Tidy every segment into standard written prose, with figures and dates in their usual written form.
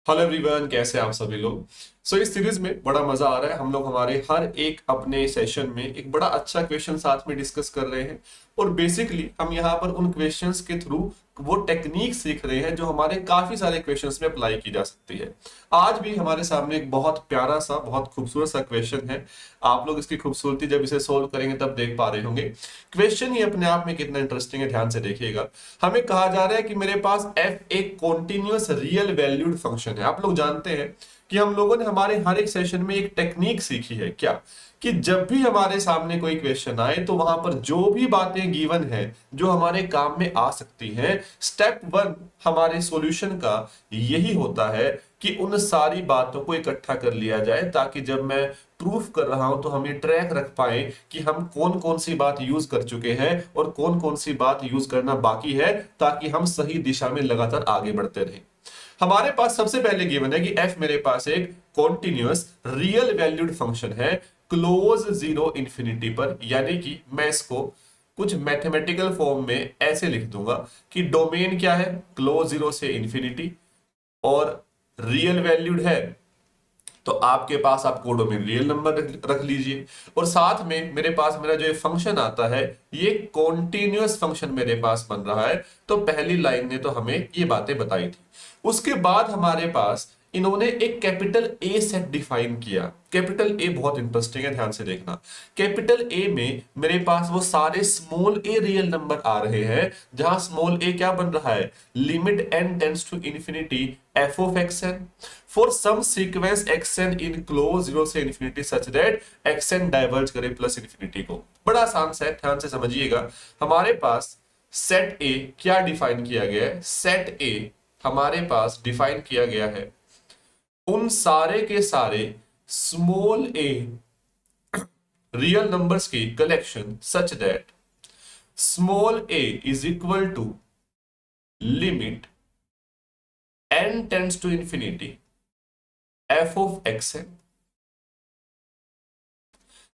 Hello everyone, कैसे हैं आप सभी लोग। इस सीरीज में बड़ा मजा आ रहा है। हम लोग हमारे हर एक अपने सेशन में एक बड़ा अच्छा क्वेश्चन साथ में डिस्कस कर रहे हैं और बेसिकली हम यहाँ पर उन क्वेश्चंस के थ्रू वो टेक्निक सीख रहे हैं जो हमारे काफी सारे क्वेश्चंस में अप्लाई की जा सकती है। आज भी हमारे सामने एक बहुत प्यारा सा बहुत खूबसूरत सा क्वेश्चन है। आप लोग इसकी खूबसूरती जब इसे सोल्व करेंगे तब देख पा रहे होंगे। क्वेश्चन ही अपने आप में कितना इंटरेस्टिंग है, ध्यान से देखिएगा। हमें कहा जा रहा है कि मेरे पास f एक कॉन्टिन्यूअस रियल वैल्यूड फंक्शन है। आप लोग जानते हैं कि हम लोगों ने हमारे हर एक सेशन में एक टेक्निक सीखी है, क्या कि जब भी हमारे सामने कोई क्वेश्चन आए तो वहां पर जो भी बातें गिवन है जो हमारे काम में आ सकती हैं, स्टेप वन हमारे सॉल्यूशन का यही होता है कि उन सारी बातों को इकट्ठा कर लिया जाए, ताकि जब मैं प्रूफ कर रहा हूं तो हम ये ट्रैक रख पाए कि हम कौन कौन सी बात यूज कर चुके हैं और कौन कौन सी बात यूज करना बाकी है, ताकि हम सही दिशा में लगातार आगे बढ़ते रहें। हमारे पास सबसे पहले गिवन है कि f मेरे पास एक कॉन्टिन्यूअस रियल वैल्यूड फंक्शन है क्लोज जीरो इंफिनिटी पर, यानी कि मैं इसको कुछ मैथमेटिकल फॉर्म में ऐसे लिख दूंगा कि डोमेन क्या है, क्लोज जीरो से इंफिनिटी, और रियल वैल्यूड है तो आपके पास आप कोडो में रियल नंबर रख लीजिए। और साथ में मेरे पास मेरा जो फंक्शन आता है ये कॉन्टिन्यूअस फंक्शन मेरे पास बन रहा है। तो पहली लाइन ने तो हमें ये बातें बताई थी। उसके बाद हमारे पास इन्होंने एक कैपिटल ए सेट डिफाइन किया। कैपिटल ए बहुत इंटरेस्टिंग है, ध्यान से देखना। कैपिटल ए में मेरे पास वो सारे स्मॉल ए रियल नंबर आ रहे हैं, जहां स्मॉल ए क्या बन रहा है, limit n tends to infinity f of x n for some sequence x n in close zero से infinity such that x n diverge करे प्लस इंफिनिटी को। बड़ा आसान सा है, ध्यान से समझिएगा। हमारे पास सेट ए क्या डिफाइन किया गया है, सेट ए हमारे पास डिफाइन किया गया है उन सारे के सारे स्मॉल ए रियल नंबर्स की collection such that small a is equal to limit n tends to infinity f of x है,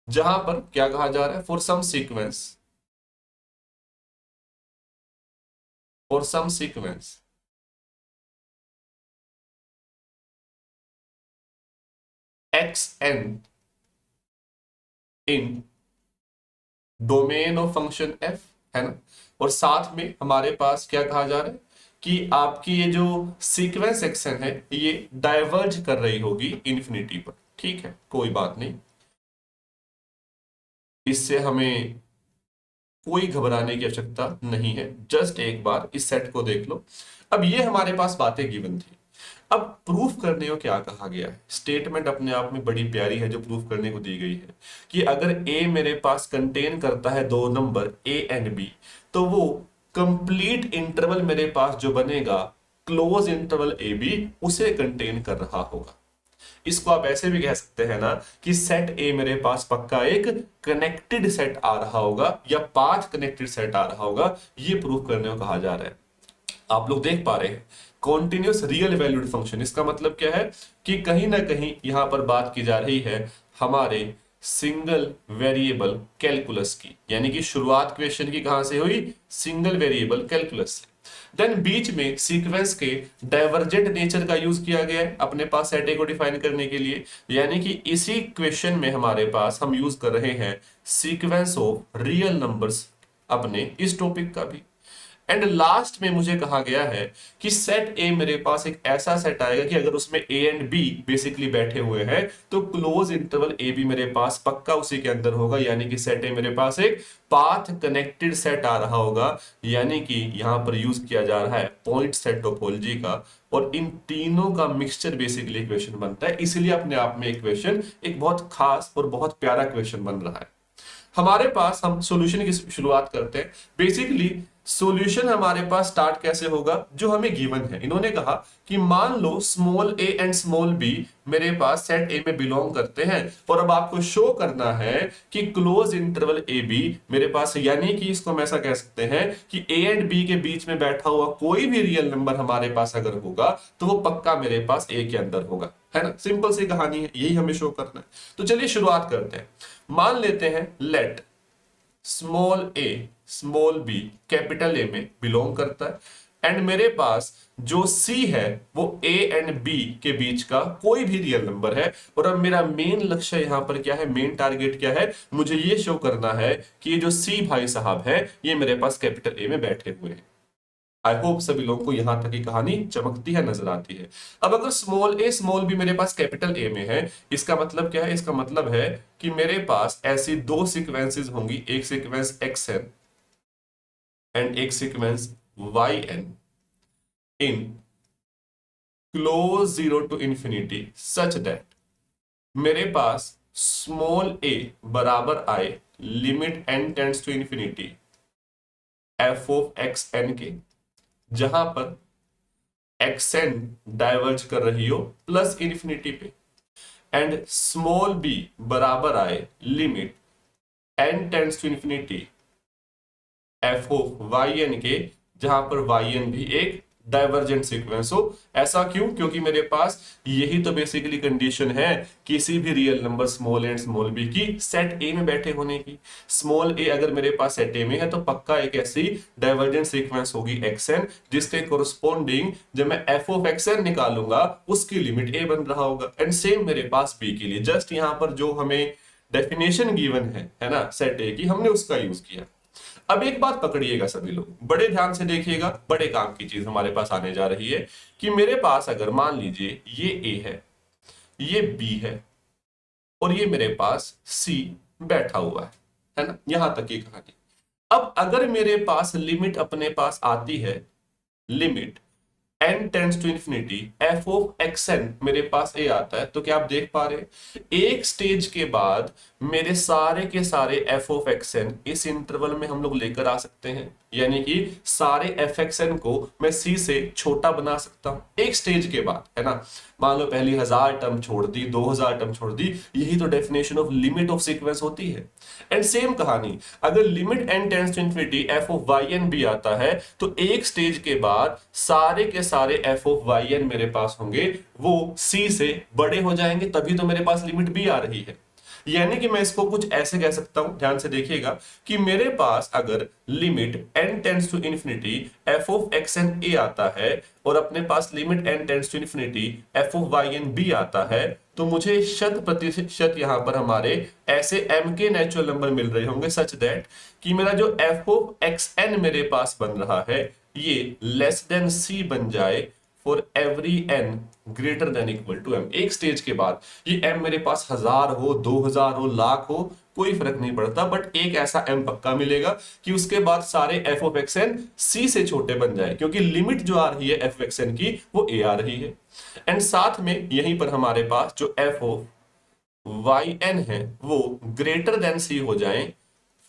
जहां पर क्या कहा जा रहा है, for some sequence x n in domain of function f, है ना। और साथ में हमारे पास क्या कहा जा रहा है कि आपकी ये जो सीक्वेंस एक्शन है ये डाइवर्ज कर रही होगी इंफिनिटी पर। ठीक है, कोई बात नहीं, इससे हमें कोई घबराने की आवश्यकता नहीं है। जस्ट एक बार इस सेट को देख लो। अब ये हमारे पास बातें गिवन थी। अब प्रूफ करने को क्या कहा गया है, स्टेटमेंट अपने आप में बड़ी प्यारी है जो प्रूफ करने को दी गई है कि अगर a मेरे पास कंटेन करता है दो नंबर a एंड b, तो वो कंप्लीट इंटरवल मेरे पास जो बनेगा क्लोज इंटरवल ए बी उसे कंटेन कर रहा होगा। इसको आप ऐसे भी कह सकते हैं ना कि सेट ए मेरे पास पक्का एक कनेक्टेड सेट आ रहा होगा या पाथ कनेक्टेड सेट आ रहा होगा। ये प्रूफ करने को कहा जा रहा है। आप लोग देख पा रहे हैं कॉन्टिन्यूअस रियल वैल्यूड फंक्शन, इसका मतलब क्या है कि कहीं ना कहीं यहां पर बात की जा रही है हमारे सिंगल वेरिएबल कैलकुलस की, यानी कि शुरुआत क्वेश्चन की कहां से हुई, सिंगल वेरिएबल कैलकुलस से। देन बीच में सीक्वेंस के डाइवर्जेंट नेचर का यूज किया गया है अपने पास सेट ए को डिफाइन करने के लिए, यानी कि इसी क्वेश्चन में हमारे पास हम यूज कर रहे हैं सीक्वेंस ऑफ रियल नंबर्स अपने इस टॉपिक का भी। एंड लास्ट में मुझे कहा गया है कि सेट ए मेरे पास एक ऐसा सेट आएगा कि अगर उसमें ए एंड बी बेसिकली बैठे हुए हैं तो क्लोज इंटरवल ए बी मेरे पास पक्का उसी के अंदर होगा, यानी कि सेट ए मेरे पास एक पाथ कनेक्टेड सेट आ रहा होगा। यानी कि यहां पर यूज किया जा रहा है पॉइंट सेट टोपोलॉजी का, और इन तीनों का मिक्सचर बेसिकली इक्वेशन बनता है। इसलिए अपने आप में इक्वेशन एक बहुत खास और बहुत प्यारा क्वेश्चन बन रहा है। हमारे पास हम सॉल्यूशन की शुरुआत करते हैं। बेसिकली सॉल्यूशन हमारे पास स्टार्ट कैसे होगा, जो हमें गिवन है। इन्होंने कहा कि मान लो small a and small b मेरे पास सेट ए में बिलोंग करते हैं, और अब आपको शो करना है कि क्लोज इंटरवल ए बी मेरे पास, यानी कि इसको हम ऐसा कह सकते हैं कि ए एंड बी के बीच में बैठा हुआ कोई भी रियल नंबर हमारे पास अगर होगा तो वो पक्का मेरे पास ए के अंदर होगा, है ना। सिंपल सी कहानी है, यही हमें शो करना है। तो चलिए शुरुआत करते हैं। मान लेते हैं let small a small b capital A में बिलोंग करता है। एंड मेरे पास जो c है वो a एंड b के बीच का कोई भी रियल नंबर है। और अब मेरा मेन लक्ष्य यहां पर क्या है, मेन टारगेट क्या है, मुझे ये शो करना है कि ये जो c भाई साहब है ये मेरे पास कैपिटल A में बैठे हुए हैं। आई होप सभी लोगों को यहां तक की कहानी चमकती है, नजर आती है। अब अगर स्मॉल ए स्मॉल बी मेरे पास कैपिटल ए में है, इसका मतलब क्या है, इसका मतलब है कि मेरे पास ऐसी दो सीक्वेंसेस होंगी, एक सीक्वेंस एक्स एन एंड एक sequence y n in close zero to infinity such that मेरे पास स्मॉल ए बराबर आई limit n tends to infinity f of x n के, जहां पर एक्सएन डाइवर्ज कर रही हो प्लस इन्फिनिटी पे, एंड स्मॉल बी बराबर आए limit n tends to infinity f of y n के, जहां पर वाई एन भी एक डाइवर्जेंट सीक्वेंस हो। ऐसा क्यों? क्योंकि मेरे पास यही तो बेसिकली कंडीशन है किसी भी real number small and small b की सेट ए में बैठे होने की। स्मॉल ए अगर मेरे पास सेट ए में है तो पक्का एक ऐसी डाइवर्जेंट सीक्वेंस होगी एक्सएन जिसके कोरस्पोंडिंग जब मैं एफ ऑफ एक्सएन निकालूंगा उसकी लिमिट ए बन रहा होगा। एंड सेम मेरे पास बी के लिए, जस्ट यहां पर जो हमें डेफिनेशन गिवन है ना सेट ए की, हमने उसका यूज किया। अब एक बात पकड़िएगा सभी लोग, बड़े ध्यान से देखिएगा, बड़े काम की चीज हमारे पास आने जा रही है कि मेरे पास अगर मान लीजिए ये ए है, ये बी है और ये मेरे पास सी बैठा हुआ है ना, यहां तक की कहानी। अब अगर मेरे पास लिमिट अपने पास आती है, limit n tends to infinity f of x n मेरे पास ए आता है, तो क्या आप देख पा रहे हैं एक स्टेज के बाद मेरे सारे के सारे एफ ऑफ एक्स एन इस इंटरवल में हम लोग लेकर आ सकते हैं, यानी कि सारे एफ एक्स एन को मैं सी से छोटा बना सकता हूं एक स्टेज के बाद, है ना। मान लो पहली 1000 टर्म छोड़ दी, 2000 टर्म छोड़ दी, यही तो definition of limit of sequence होती है। एंड सेम कहानी अगर limit n tends to infinity f of y n भी आता है, तो एक स्टेज के बाद सारे के सारे एफ ऑफ वाई एन मेरे पास होंगे वो c से बड़े हो जाएंगे, तभी तो मेरे पास लिमिट भी आ रही है। यानी कि मैं इसको कुछ ऐसे कह सकता हूं, ध्यान से देखिएगा, कि मेरे पास अगर limit n tends to infinity f of x n a आता है और अपने पास limit n tends to infinity f of y n b आता है, तो मुझे शत प्रतिशत यहां पर हमारे ऐसे m के नेचुरल नंबर मिल रहे होंगे सच दैट कि मेरा जो एफ ऑफ एक्स एन मेरे पास बन रहा है ये लेस देन c बन जाए for every n greater than equal to m। एक स्टेज के बाद ये m मेरे पास 1000 हो, 2000 हो, लाख हो, कोई फर्क नहीं पड़ता, बट एक ऐसा m पक्का मिलेगा कि उसके बाद सारे f of x n c से छोटे बन जाए, क्योंकि लिमिट जो आ रही है f एक्स एन की वो a आ रही है। एंड साथ में यहीं पर हमारे पास जो f ऑफ वाई एन है वो ग्रेटर देन c हो जाए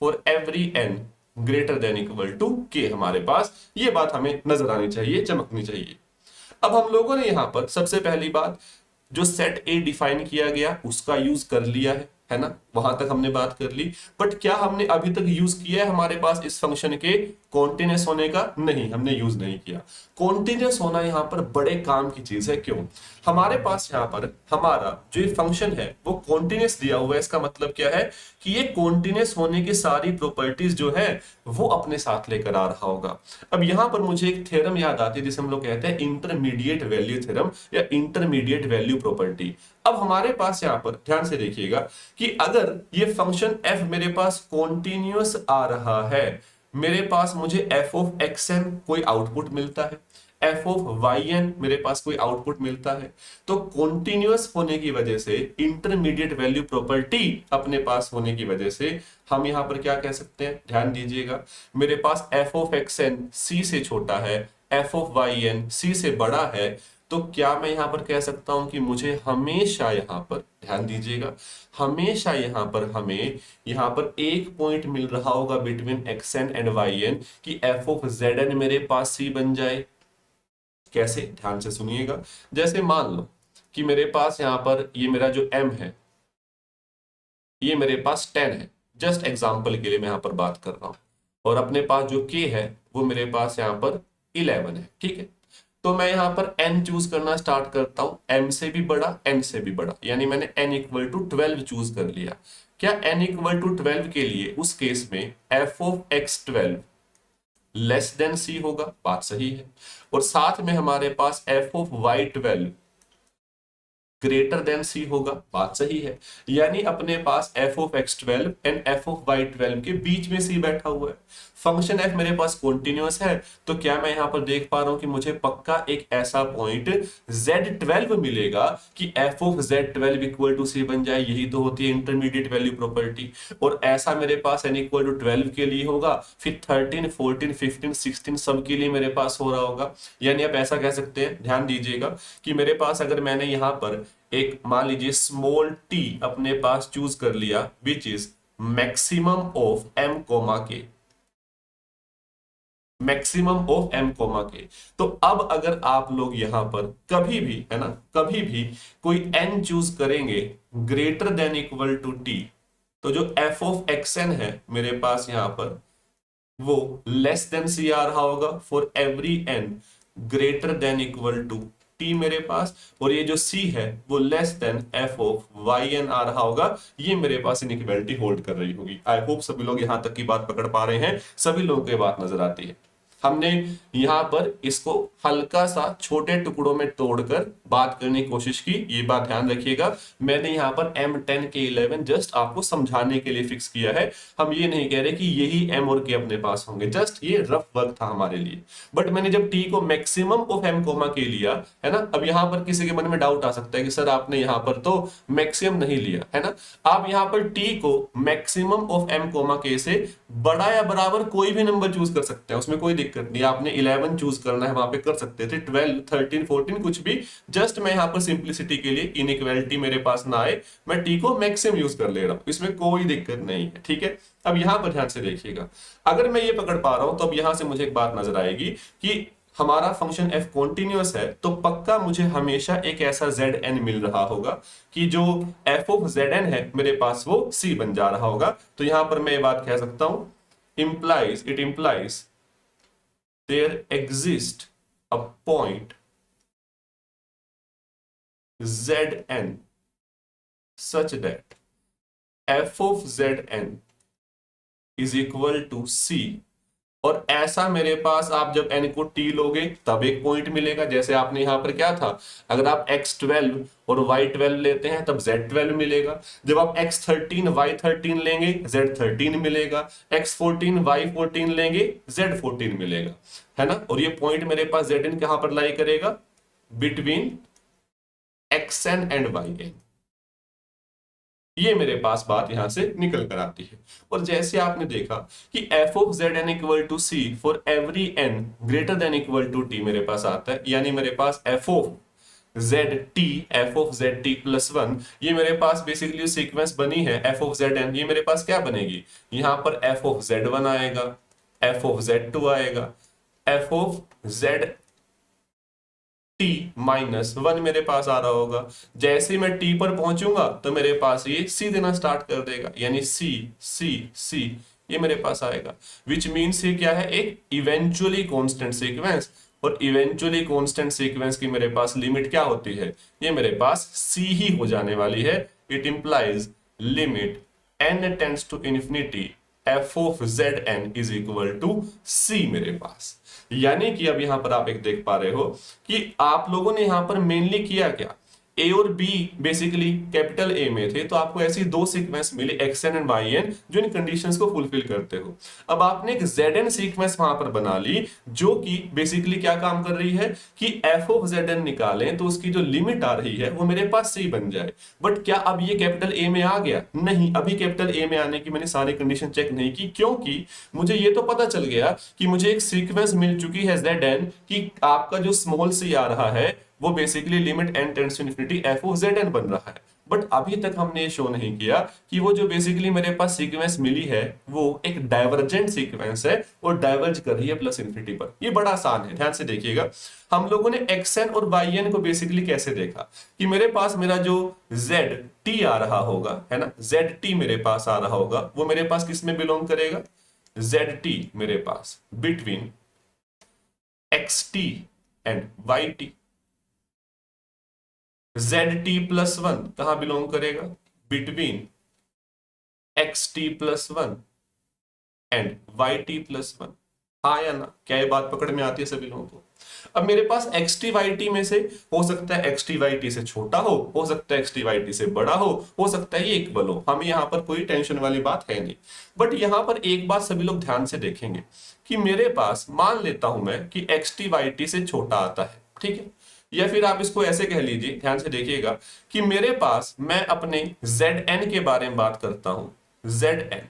for every n greater than equal to k। हमारे पास ये बात हमें नजर आनी चाहिए, चमकनी चाहिए। अब हम लोगों ने यहां पर सबसे पहली बात जो सेट ए डिफाइन किया गया उसका यूज कर लिया है ना, वहां तक हमने बात कर ली। बट क्या हमने अभी तक यूज किया है हमारे पास इस फंक्शन के कॉन्टिन्यूस होने का? नहीं, हमने यूज नहीं किया। कॉन्टिन्यूस होना यहां पर बड़े काम की चीज है। क्यों? हमारे पास यहां पर हमारा जो ये फंक्शन है वो कॉन्टिन्यूस दिया हुआ है। इसका मतलब क्या है कि ये कॉन्टिन्यूस होने की सारी प्रॉपर्टीज जो है वो अपने साथ लेकर आ रहा होगा। अब यहां पर मुझे एक थ्योरम याद आती है जिसे हम लोग कहते हैं इंटरमीडिएट वैल्यू थ्योरम या इंटरमीडिएट वैल्यू प्रॉपर्टी। अब हमारे पास यहां पर ध्यान से देखिएगा कि अगर ये फंक्शन f मेरे पास कॉन्टिन्यूअस आ रहा है, मेरे पास मुझे f ऑफ एक्स एन कोई आउटपुट मिलता है, f ऑफ वाई एन मेरे पास कोई आउटपुट मिलता है, तो कॉन्टिन्यूअस होने की वजह से इंटरमीडिएट वैल्यू प्रॉपर्टी अपने पास होने की वजह से हम यहां पर क्या कह सकते हैं, ध्यान दीजिएगा, मेरे पास f of x n c से छोटा है, f of y n c से बड़ा है, तो क्या मैं यहां पर कह सकता हूं कि मुझे हमेशा यहां पर, ध्यान दीजिएगा, हमेशा यहां पर हमें यहां पर एक पॉइंट मिल रहा होगा between x n and y n कि एफ ऑफ जेड एन मेरे पास सी बन जाए। कैसे? ध्यान से सुनिएगा। जैसे मान लो कि मेरे पास यहां पर ये मेरा जो m है ये मेरे पास 10 है, जस्ट एग्जांपल के लिए मैं यहां पर बात कर रहा हूं, और अपने पास जो k है वो मेरे पास यहां पर 11 है, ठीक है। तो मैं यहां पर n चूज करना स्टार्ट करता हूं, m से भी बड़ा, n से भी बड़ा, यानी मैंने n इक्वल टू 12 चूज कर लिया। क्या n इक्वल टू 12 के लिए उस केस में f of x 12 less than c होगा, बात सही है। और साथ में हमारे पास f of y 12 greater than c होगा, बात सही है। यानी अपने पास f of x 12 and f of y 12 के बीच में सी बैठा हुआ है। फंक्शन एफ मेरे पास कॉन्टिन्यूअस है, तो क्या मैं यहां पर देख पा रहा हूं कि मुझे पक्का एक ऐसा पॉइंट Z12 मिलेगा कि f of Z12 equal to c बन जाए। यही तो होती है इंटरमीडिएट वैल्यू प्रॉपर्टी। और ऐसा मेरे पास n इक्वल टू 12 के लिए होगा, फिर 13 14 15 16 सब के लिए मेरे पास हो रहा होगा। यानी आप ऐसा कह सकते हैं, ध्यान दीजिएगा कि मेरे पास अगर मैंने यहां पर एक मान लीजिए स्मॉल टी अपने पास चूज कर लिया which is maximum of m comma k, maximum of m comma k. तो अब अगर आप लोग यहां पर कभी भी, है ना, कभी भी कोई एन चूज करेंगे greater than equal to t, तो जो एफ ऑफ एक्स एन है मेरे पास यहां पर वो लेस देन सी आ रहा होगा for every n greater than equal to t मेरे पास। और ये जो सी है वो less than f of y n आ रहा होगा। ये मेरे पास इनइक्वालिटी होल्ड कर रही होगी। आई होप सभी लोग यहां तक की बात पकड़ पा रहे हैं, सभी लोगों को ये बात नजर आती है। हमने यहां पर इसको हल्का सा छोटे टुकड़ों में तोड़कर बात करने की कोशिश की, ये बात ध्यान रखिएगा। मैंने यहां पर M10 के 11 जस्ट आपको समझाने के लिए फिक्स किया है। हम ये नहीं कह रहे कि यही M और K अपने पास होंगे, जस्ट ये रफ वर्क था हमारे लिए। बट मैंने जब T को मैक्सिमम ऑफ M कोमा के लिया, है ना, अब यहां पर किसी के मन में डाउट आ सकता है कि सर आपने यहां पर तो मैक्सिमम नहीं लिया, है ना। आप यहां पर T को maximum of M comma K से बड़ा या बराबर कोई भी नंबर चूज कर सकते हैं, उसमें कोई दिक्कत नहीं। आपने 11 चूज करना है, वहां पे कर सकते थे, 12 13 14 कुछ भी। जस्ट मैं यहां पर सिंप्लिसिटी के लिए, इनइक्वालिटी मेरे पास ना आए, मैं टी को मैक्सिमम यूज कर ले रहा हूं, इसमें कोई दिक्कत नहीं है, ठीक है। अब यहां पर ध्यान से देखिएगा, अगर मैं ये पकड़ पा रहा हूं तो अब यहां से मुझे एक बात नजर आएगी कि हमारा फंक्शन f कॉन्टिन्यूअस है, तो पक्का मुझे हमेशा एक ऐसा zn मिल रहा होगा कि जो f ऑफ zn है मेरे पास वो c बन जा रहा होगा। तो यहां पर मैं ये बात कह सकता हूं, it implies there exists a point Zn such that f of Zn is equal to C। और ऐसा मेरे पास आप जब n को t लोगे तब एक पॉइंट मिलेगा। जैसे आपने यहां पर क्या था, अगर आप x12 और y12 लेते हैं तब z12 मिलेगा। जब आप x13 y13 लेंगे z13 मिलेगा, x14 y14 लेंगे z14 मिलेगा, है ना। और ये पॉइंट मेरे पास zn कहां पर लाई करेगा, बिटवीन xn एंड yn। ये मेरे पास बात यहां से निकल कर आती है। और जैसे आपने देखा कि f of zn equal to c for every n greater than equal to t मेरे पास आता है, यानी मेरे पास f of zt f of zt plus 1, ये मेरे पास बेसिकली सीक्वेंस बनी है f ऑफ zn। ये मेरे पास क्या बनेगी, यहां पर f ऑफ z1 आएगा, f ऑफ z2 आएगा, f of z t minus 1 मेरे पास आ रहा होगा। जैसे मैं t पर पहुंचूंगा तो मेरे पास ये c देना स्टार्ट कर देगा, यानी c c c ये मेरे पास आएगा। विच मीन्स ये क्या है, एक इवेंचुअली कांस्टेंट सीक्वेंस। और इवेंचुअली कांस्टेंट सीक्वेंस की मेरे पास लिमिट क्या होती है, ये मेरे पास c ही हो जाने वाली है। It implies limit n tends to infinity f of zn is equal to c मेरे पास। यानी कि अब यहां पर आप एक देख पा रहे हो कि आप लोगों ने यहां पर मेनली किया क्या, ए और बी बेसिकली कैपिटल ए में थे, तो आपको ऐसी दो सीक्वेंस मिली xn एंड yn जो इन कंडीशंस को फुलफिल करते हो। अब आपने एक zn सीक्वेंस वहां पर बना ली जो कि बेसिकली क्या काम कर रही है कि f ऑफ zn निकालें तो उसकी जो लिमिट आ रही है वो मेरे पास c बन जाए। बट क्या अब ये कैपिटल ए में आ गया, नहीं, अभी कैपिटल ए में आने की मैंने सारी कंडीशन चेक नहीं की, क्योंकि मुझे ये तो पता चल गया कि मुझे एक सीक्वेंस मिल चुकी है zn कि आपका जो स्मॉल c आ रहा है वो basically limit n tends to infinity f of zn n रहा है। बट अभी तक हमने ये शो नहीं किया कि वो जो बेसिकली मेरे पास सीक्वेंस मिली है वो एक डाइवर्जेंट सीक्वेंस है और डाइवर्ज कर रही है प्लस इन्फिनिटी पर। ये बड़ा आसान है, ध्यान से देखिएगा। हम लोगों ने xn और yn को बेसिकली कैसे देखा कि मेरे पास मेरा जो zt आ रहा होगा, है ना, zt मेरे पास आ रहा होगा, वो मेरे पास किस में बिलोंग करेगा, zt मेरे पास between xt and yt। zt plus 1 कहां बिलोंग करेगा, between xt plus 1 and yt plus 1। हाँ या ना, क्या ये बात पकड़ में आती है सभी लोगों को? अब मेरे पास एक्स टी वाई टी में से हो सकता है एक्स टी वाई टी से छोटा हो सकता है एक्स टी वाई टी से बड़ा हो सकता है ये इक्वल हो, हमें यहाँ पर कोई टेंशन वाली बात है नहीं। बट यहाँ पर एक बात सभी लोग ध्यान से देखेंगे कि मेरे पास मान लेता हूं मैं कि एक्स टी वाई टी से छोटा आता है, ठीक है, या फिर आप इसको ऐसे कह लीजिए, ध्यान से देखिएगा कि मेरे पास, मैं अपने जेड एन के बारे में बात करता हूं, जेड एन,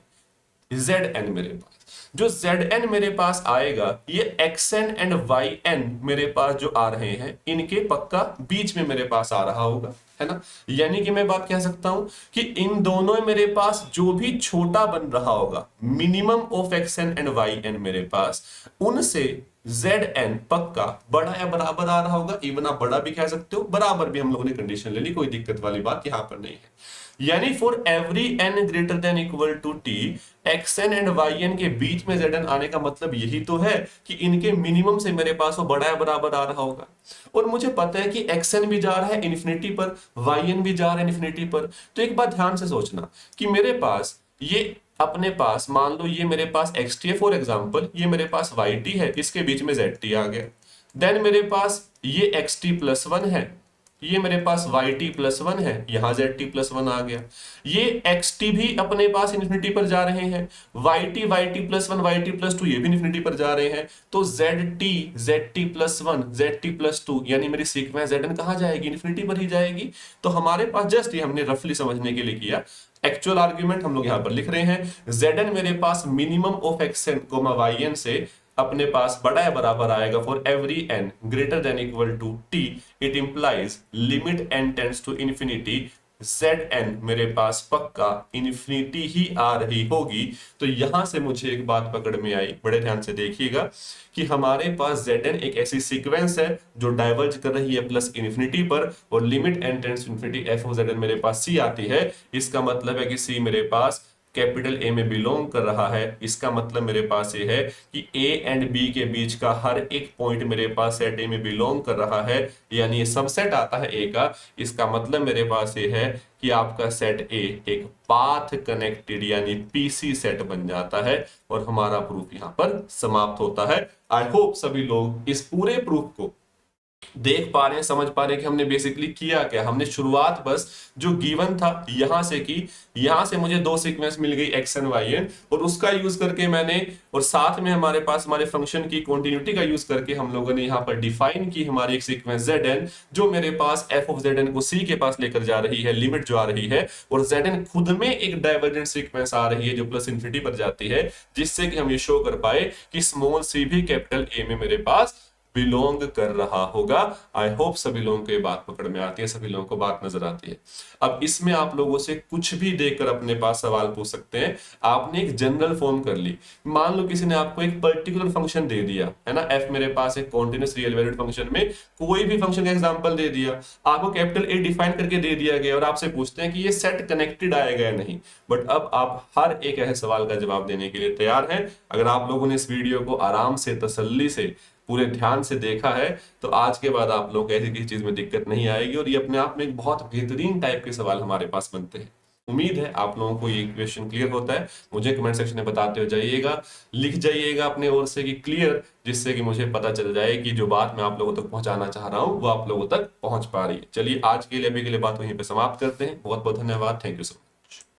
जेड एन मेरे पास जो जेड एन मेरे पास आएगा, ये x n and y n मेरे पास जो आ रहे हैं इनके पक्का बीच में मेरे पास आ रहा होगा, है ना। यानी कि मैं बात कह सकता हूं कि इन दोनों में मेरे पास जो भी छोटा बन रहा होगा, minimum of x n and y n मेरे पास, उनसे जेड एन पक्का बड़ा या बराबर आ रहा होगा। इवन आप बड़ा भी कह सकते हो, बराबर भी हम लोगों ने कंडीशन ले ली, कोई दिक्कत वाली बात यहां पर नहीं है। यानी for every n greater than equal to t, x n and y n के बीच में जेड एन आने का मतलब यही तो है कि इनके मिनिमम से मेरे पास वो बड़ा या बराबर आ रहा होगा। और मुझे पता है कि एक्स एन भी जा रहा है इन्फिनिटी पर, वाई एन भी जा रहा है इन्फिनिटी पर। तो एक बात ध्यान से सोचना कि मेरे पास ये, अपने पास मान लो ये मेरे पास एक्स टी है फॉर एग्जाम्पल, ये मेरे पास वाई टी है, इसके बीच में जेड टी आ गया। देन मेरे पास ये एक्स टी प्लस वन है, ये मेरे पास वाई टी प्लस वन है, यहां जेड टी प्लस वन आ गया। ये एक्स टी भी अपने पास इन्फिनिटी पर जा रहे हैं, y t plus one, y t plus two ये भी इन्फिनिटी पर जा रहे हैं। तो z t plus one, z t plus two, यानी मेरी सीक्वेंस जेड एन कहां जाएगी, इन्फिनिटी पर ही जाएगी। तो हमारे पास जस्ट ये हमने रफली समझने के लिए किया, एक्चुअल आर्ग्यूमेंट हम लोग यहां पर लिख रहे हैं, जेड एन मेरे पास minimum of x n comma y n से अपने पास बड़ा या बराबर आएगा for every n greater than equal to t. It implies limit n tends to infinity, z n मेरे पास पक्का इन्फिनिटी ही आ रही होगी। तो यहां से मुझे एक बात पकड़ में आई, बड़े ध्यान से देखिएगा कि हमारे पास जेड एन एक ऐसी सीक्वेंस है जो डाइवर्ज कर रही है प्लस इन्फिनिटी पर, और limit n tends to infinity f of z n मेरे पास सी आती है। इसका मतलब है कि सी मेरे पास कैपिटल ए में बिलोंग कर रहा है। इसका मतलब मेरे पास ये है कि ए एंड बी के बीच का हर एक पॉइंट मेरे पास सेट ए में बिलोंग कर रहा है, यानी ये सबसेट आता है ए का। इसका मतलब मेरे पास ये है कि आपका सेट ए एक पाथ कनेक्टेड यानी पीसी सेट बन जाता है, और हमारा प्रूफ यहां पर समाप्त होता है। आई होप सभी लोग इस पूरे प्रूफ को देख पा रहे हैं, समझ पा रहे हैं कि हमने बेसिकली किया क्या। हमने शुरुआत बस जो गिवन था यहां से की, यहां से मुझे दो सीक्वेंस मिल गई एक्स एन वाई एन, और उसका यूज करके मैंने, और साथ में हमारे पास हमारे फंक्शन की कॉन्टिन्यूटी का यूज करके हम लोगों ने यहां पर डिफाइन की हमारी एक सीक्वेंस जेड एन, जो मेरे पास एफ ऑफ जेड एन को सी के पास लेकर जा रही है, लिमिट जो आ रही है, और जेड एन खुद में एक डाइवर्जेंट सीक्वेंस आ रही है जो प्लस इन्फिनिटी पर जाती है, जिससे कि हम ये शो कर पाए कि स्मॉल सी भी कैपिटल ए में मेरे पास बिलोंग कर रहा होगा। आई होप सभी लोगों को ये बात पकड़ में आती है, सभी लोगों को बात नजर आती है। अब इसमें आप लोगों से कुछ भी देखकर अपने पास सवाल पूछ सकते हैं। आपने एक जनरल फॉर्म कर ली, मान लो किसी ने आपको एक पर्टिकुलर फंक्शन दे दिया है ना, एफ मेरे पास एक कॉन्टिन्यूस रियल वैल्यूड फंक्शन में कोई भी फंक्शन का एग्जांपल दे दिया, आपको कैपिटल ए डिफाइन करके दे दिया गया, और आपसे पूछते हैं कि ये सेट कनेक्टेड आएगा या नहीं। बट अब आप हर एक ऐसे सवाल का जवाब देने के लिए तैयार हैं। अगर आप लोगों ने इस वीडियो को आराम से, तसल्ली से, पूरे ध्यान से देखा है, तो आज के बाद आप लोग ऐसी किसी चीज में दिक्कत नहीं आएगी, और ये अपने आप में एक बहुत बेहतरीन टाइप के सवाल हमारे पास बनते हैं। उम्मीद है आप लोगों को ये क्वेश्चन क्लियर होता है। मुझे कमेंट सेक्शन में बताते हो जाइएगा, लिख जाइएगा अपने ओर से कि क्लियर, जिससे कि मुझे पता चल जाए कि जो बात मैं आप लोगों तक पहुंचाना चाह रहा हूं वो आप लोगों तक पहुंच पा रही है। चलिए आज के लिए, अभी के लिए बात वहीं पे समाप्त करते हैं। बहुत बहुत धन्यवाद, थैंक यू सो मच।